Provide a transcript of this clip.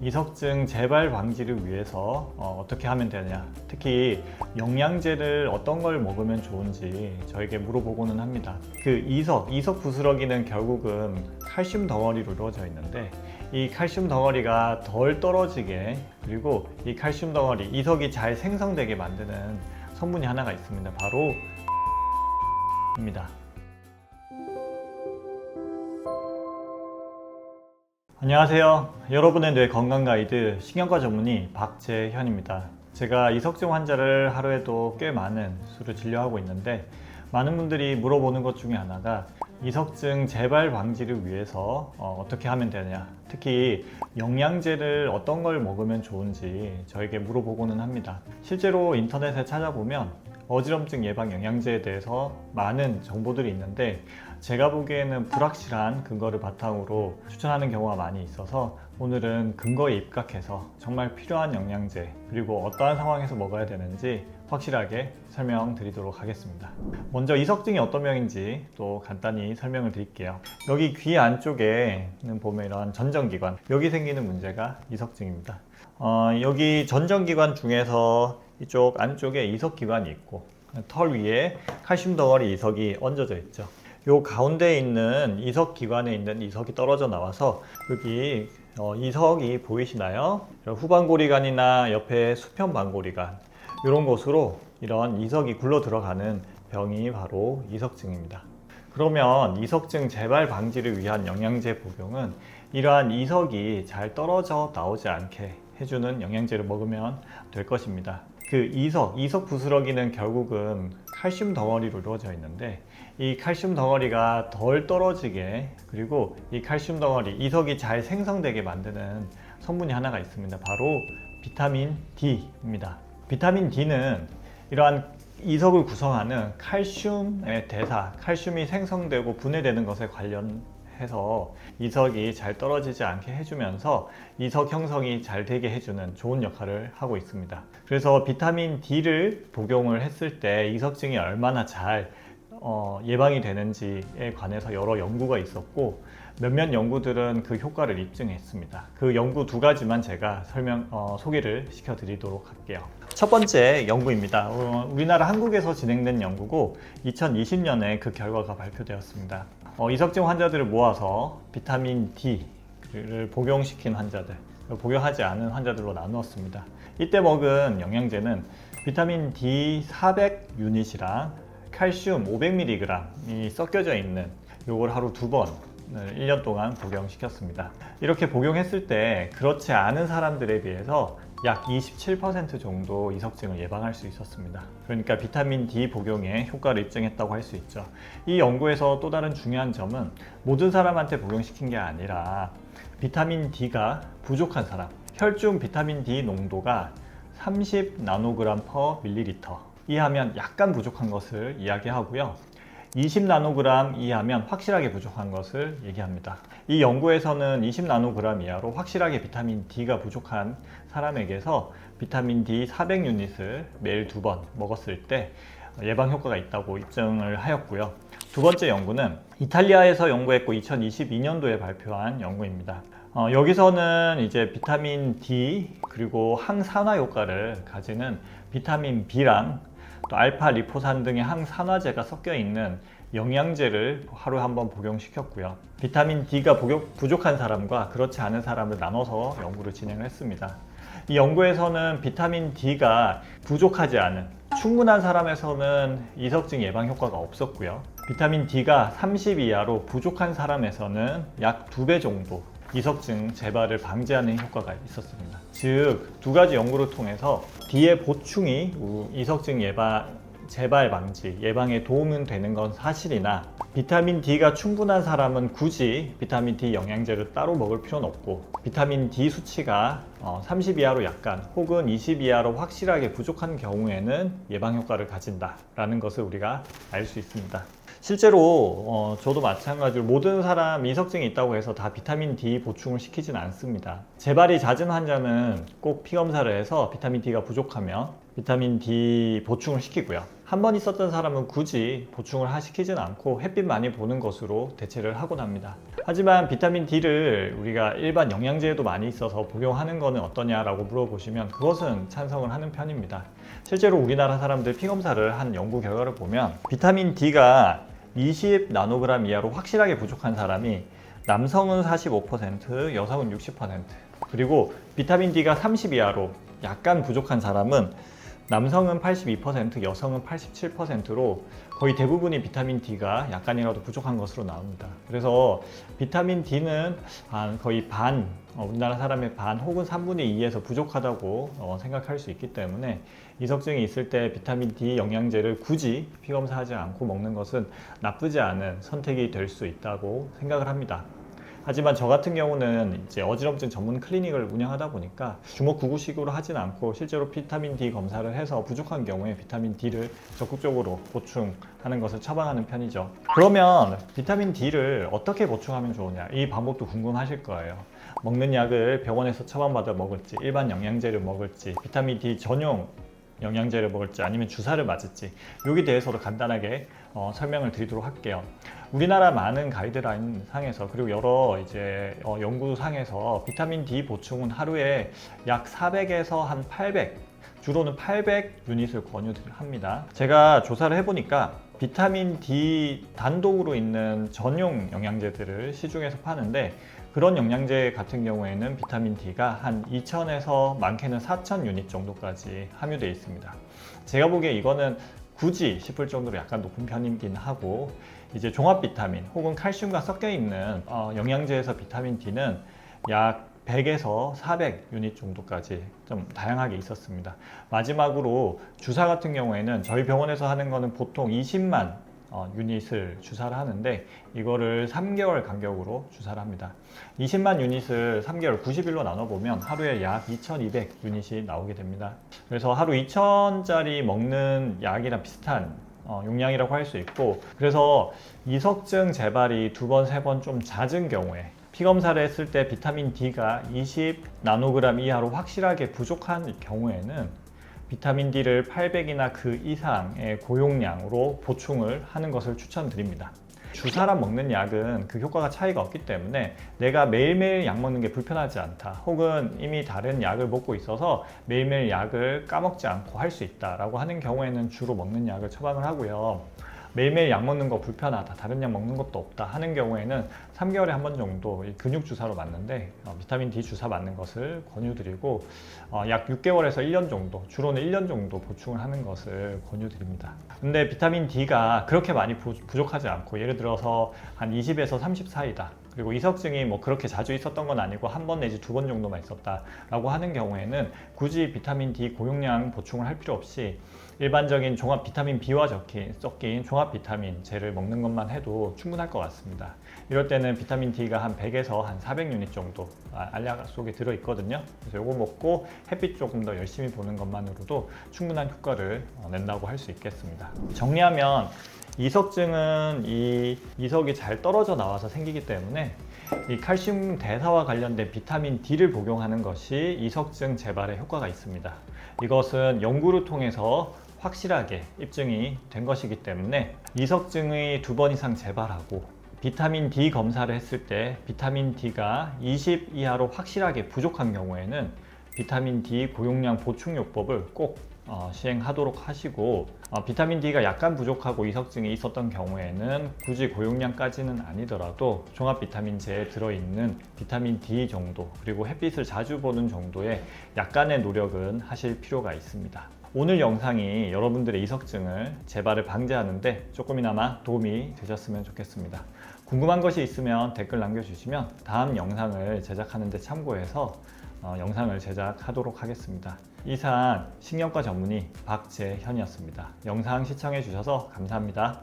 이석증 재발 방지를 위해서 어떻게 하면 되냐, 특히 영양제를 어떤 걸 먹으면 좋은지 저에게 물어보고는 합니다. 그 이석 부스러기는 결국은 칼슘 덩어리로 이루어져 있는데, 이 칼슘 덩어리가 덜 떨어지게, 그리고 이 칼슘 덩어리, 이석이 잘 생성되게 만드는 성분이 하나가 있습니다. 바로 입니다. 안녕하세요. 여러분의 뇌 건강 가이드 신경과 전문의 박재현입니다. 제가 이석증 환자를 하루에도 꽤 많은 수를 진료하고 있는데, 많은 분들이 물어보는 것 중에 하나가 이석증 재발 방지를 위해서 어떻게 하면 되냐, 특히 영양제를 어떤 걸 먹으면 좋은지 저에게 물어보고는 합니다. 실제로 인터넷에 찾아보면 어지럼증 예방 영양제에 대해서 많은 정보들이 있는데, 제가 보기에는 불확실한 근거를 바탕으로 추천하는 경우가 많이 있어서 오늘은 근거에 입각해서 정말 필요한 영양제, 그리고 어떠한 상황에서 먹어야 되는지 확실하게 설명드리도록 하겠습니다. 먼저 이석증이 어떤 병인지 또 간단히 설명을 드릴게요. 여기 귀 안쪽에는 보면 이런 전정기관, 여기 생기는 문제가 이석증입니다. 여기 전정기관 중에서 이쪽 안쪽에 이석기관이 있고, 털 위에 칼슘 덩어리 이석이 얹어져 있죠. 요 가운데 있는 이석기관에 있는 이석이 떨어져 나와서 여기 이석이 보이시나요? 후방고리관이나 옆에 수평방고리관, 이런 곳으로 이런 이석이 굴러 들어가는 병이 바로 이석증입니다. 그러면 이석증 재발 방지를 위한 영양제 복용은 이러한 이석이 잘 떨어져 나오지 않게 해주는 영양제를 먹으면 될 것입니다. 그 이석 부스러기는 결국은 칼슘 덩어리로 이루어져 있는데, 이 칼슘 덩어리가 덜 떨어지게, 그리고 이 칼슘 덩어리, 이석이 잘 생성되게 만드는 성분이 하나가 있습니다. 바로 비타민 D입니다. 비타민 D는 이러한 이석을 구성하는 칼슘의 대사, 칼슘이 생성되고 분해되는 것에 관련해서 이석이 잘 떨어지지 않게 해주면서 이석 형성이 잘 되게 해주는 좋은 역할을 하고 있습니다. 그래서 비타민 D를 복용을 했을 때 이석증이 얼마나 잘 예방이 되는지에 관해서 여러 연구가 있었고, 몇몇 연구들은 그 효과를 입증했습니다. 그 연구 두 가지만 제가 소개를 시켜드리도록 할게요. 첫 번째 연구입니다. 우리나라 한국에서 진행된 연구고 2020년에 그 결과가 발표되었습니다. 이석증 환자들을 모아서 비타민 D를 복용시킨 환자들, 복용하지 않은 환자들로 나누었습니다. 이때 먹은 영양제는 비타민 D 400유닛이랑 칼슘 500mg이 섞여져 있는 요걸 하루 2번을 1년 동안 복용시켰습니다. 이렇게 복용했을 때 그렇지 않은 사람들에 비해서 약 27% 정도 이석증을 예방할 수 있었습니다. 그러니까 비타민 D 복용에 효과를 입증했다고 할 수 있죠. 이 연구에서 또 다른 중요한 점은 모든 사람한테 복용시킨 게 아니라 비타민 D가 부족한 사람, 혈중 비타민 D 농도가 30 나노그램 per 밀리리터 이하면 약간 부족한 것을 이야기하고요, 20 나노그램 이하면 확실하게 부족한 것을 얘기합니다. 이 연구에서는 20 나노그램 이하로 확실하게 비타민 D가 부족한 사람에게서 비타민 D 400유닛을 매일 2번 먹었을 때 예방 효과가 있다고 입증을 하였고요. 두 번째 연구는 이탈리아에서 연구했고 2022년도에 발표한 연구입니다. 여기서는 이제 비타민 D 그리고 항산화 효과를 가지는 비타민 B랑 또 알파 리포산 등의 항산화제가 섞여 있는 영양제를 하루에 한 번 복용시켰고요. 비타민 D가 부족한 사람과 그렇지 않은 사람을 나눠서 연구를 진행을 했습니다. 이 연구에서는 비타민 D가 부족하지 않은 충분한 사람에서는 이석증 예방 효과가 없었고요. 비타민 D가 30 이하로 부족한 사람에서는 약 2배 정도 이석증 재발을 방지하는 효과가 있었습니다. 즉, 두 가지 연구를 통해서 D의 보충이 이석증 재발 방지, 예방에 도움은 되는 건 사실이나, 비타민 D가 충분한 사람은 굳이 비타민 D 영양제를 따로 먹을 필요는 없고, 비타민 D 수치가 30 이하로 약간 혹은 20 이하로 확실하게 부족한 경우에는 예방 효과를 가진다라는 것을 우리가 알 수 있습니다. 실제로 저도 마찬가지로 모든 사람 이석증이 있다고 해서 다 비타민 D 보충을 시키진 않습니다. 재발이 잦은 환자는 꼭 피검사를 해서 비타민 D가 부족하면 비타민 D 보충을 시키고요. 한 번 있었던 사람은 굳이 보충을 시키진 않고 햇빛 많이 보는 것으로 대체를 하곤 합니다. 하지만 비타민 D를 우리가 일반 영양제에도 많이 있어서 복용하는 것은 어떠냐라고 물어보시면 그것은 찬성을 하는 편입니다. 실제로 우리나라 사람들 피검사를 한 연구 결과를 보면 비타민 D가 20 나노그램 이하로 확실하게 부족한 사람이 남성은 45%, 여성은 60%, 그리고 비타민 D가 30 이하로 약간 부족한 사람은 남성은 82%, 여성은 87%로 거의 대부분이 비타민 D가 약간이라도 부족한 것으로 나옵니다. 그래서 비타민 D는 거의 반, 우리나라 사람의 반 혹은 3분의 2에서 부족하다고 생각할 수 있기 때문에 이석증이 있을 때 비타민 D 영양제를 굳이 피검사하지 않고 먹는 것은 나쁘지 않은 선택이 될 수 있다고 생각을 합니다. 하지만 저 같은 경우는 이제 어지럼증 전문 클리닉을 운영하다 보니까 주먹구구식으로 하진 않고 실제로 비타민 D 검사를 해서 부족한 경우에 비타민 D를 적극적으로 보충하는 것을 처방하는 편이죠. 그러면 비타민 D를 어떻게 보충하면 좋으냐, 이 방법도 궁금하실 거예요. 먹는 약을 병원에서 처방받아 먹을지, 일반 영양제를 먹을지, 비타민 D 전용 영양제를 먹을지, 아니면 주사를 맞을지, 여기에 대해서도 간단하게 설명을 드리도록 할게요. 우리나라 많은 가이드라인 상에서, 그리고 여러 이제 연구상에서 비타민 D 보충은 하루에 약 400에서 한 800, 주로는 800 유닛을 권유합니다. 제가 조사를 해보니까 비타민 D 단독으로 있는 전용 영양제들을 시중에서 파는데, 그런 영양제 같은 경우에는 비타민 D가 한 2000에서 많게는 4000 유닛 정도까지 함유되어 있습니다. 제가 보기에 이거는 굳이 싶을 정도로 약간 높은 편이긴 하고, 이제 종합 비타민 혹은 칼슘과 섞여 있는 영양제에서 비타민 D는 약 100에서 400 유닛 정도까지 좀 다양하게 있었습니다. 마지막으로 주사 같은 경우에는 저희 병원에서 하는 거는 보통 20만 유닛을 주사를 하는데, 이거를 3개월 간격으로 주사를 합니다. 20만 유닛을 3개월 90일로 나눠보면 하루에 약 2200 유닛이 나오게 됩니다. 그래서 하루 2000짜리 먹는 약이랑 비슷한 용량이라고 할 수 있고, 그래서 이석증 재발이 2번, 3번 좀 잦은 경우에 피검사를 했을 때 비타민 D가 20 나노그램 이하로 확실하게 부족한 경우에는 비타민 D를 800이나 그 이상의 고용량으로 보충을 하는 것을 추천드립니다. 주사랑 먹는 약은 그 효과가 차이가 없기 때문에 내가 매일매일 약 먹는 게 불편하지 않다, 혹은 이미 다른 약을 먹고 있어서 매일매일 약을 까먹지 않고 할 수 있다라고 하는 경우에는 주로 먹는 약을 처방을 하고요. 매일매일 약 먹는 거 불편하다, 다른 약 먹는 것도 없다 하는 경우에는 3개월에 한 번 정도 근육 주사로 맞는데 비타민 D 주사 맞는 것을 권유드리고, 약 6개월에서 1년 정도, 주로는 1년 정도 보충을 하는 것을 권유드립니다. 근데 비타민 D가 그렇게 많이 부족하지 않고, 예를 들어서 한 20에서 30 사이다, 그리고 이석증이 뭐 그렇게 자주 있었던 건 아니고 한 번 내지 2번 정도만 있었다라고 하는 경우에는 굳이 비타민 D 고용량 보충을 할 필요 없이 일반적인 종합 비타민 B와 섞인 종합 비타민제를 먹는 것만 해도 충분할 것 같습니다. 이럴 때는 비타민 D가 한 100에서 한 400 유닛 정도 알약 속에 들어있거든요. 그래서 이거 먹고 햇빛 조금 더 열심히 보는 것만으로도 충분한 효과를 낸다고 할 수 있겠습니다. 정리하면 이석증은 이 이석이 잘 떨어져 나와서 생기기 때문에 이 칼슘 대사와 관련된 비타민 D를 복용하는 것이 이석증 재발에 효과가 있습니다. 이것은 연구를 통해서 확실하게 입증이 된 것이기 때문에 이석증의 2번 이상 재발하고 비타민 D 검사를 했을 때 비타민 D가 20 이하로 확실하게 부족한 경우에는 비타민 D 고용량 보충요법을 꼭 시행하도록 하시고, 비타민 D가 약간 부족하고 이석증이 있었던 경우에는 굳이 고용량까지는 아니더라도 종합 비타민제에 들어있는 비타민 D 정도, 그리고 햇빛을 자주 보는 정도의 약간의 노력은 하실 필요가 있습니다. 오늘 영상이 여러분들의 이석증을 재발을 방지하는데 조금이나마 도움이 되셨으면 좋겠습니다. 궁금한 것이 있으면 댓글 남겨주시면 다음 영상을 제작하는 데 참고해서 영상을 제작하도록 하겠습니다. 이상 신경과 전문의 박재현이었습니다. 영상 시청해 주셔서 감사합니다.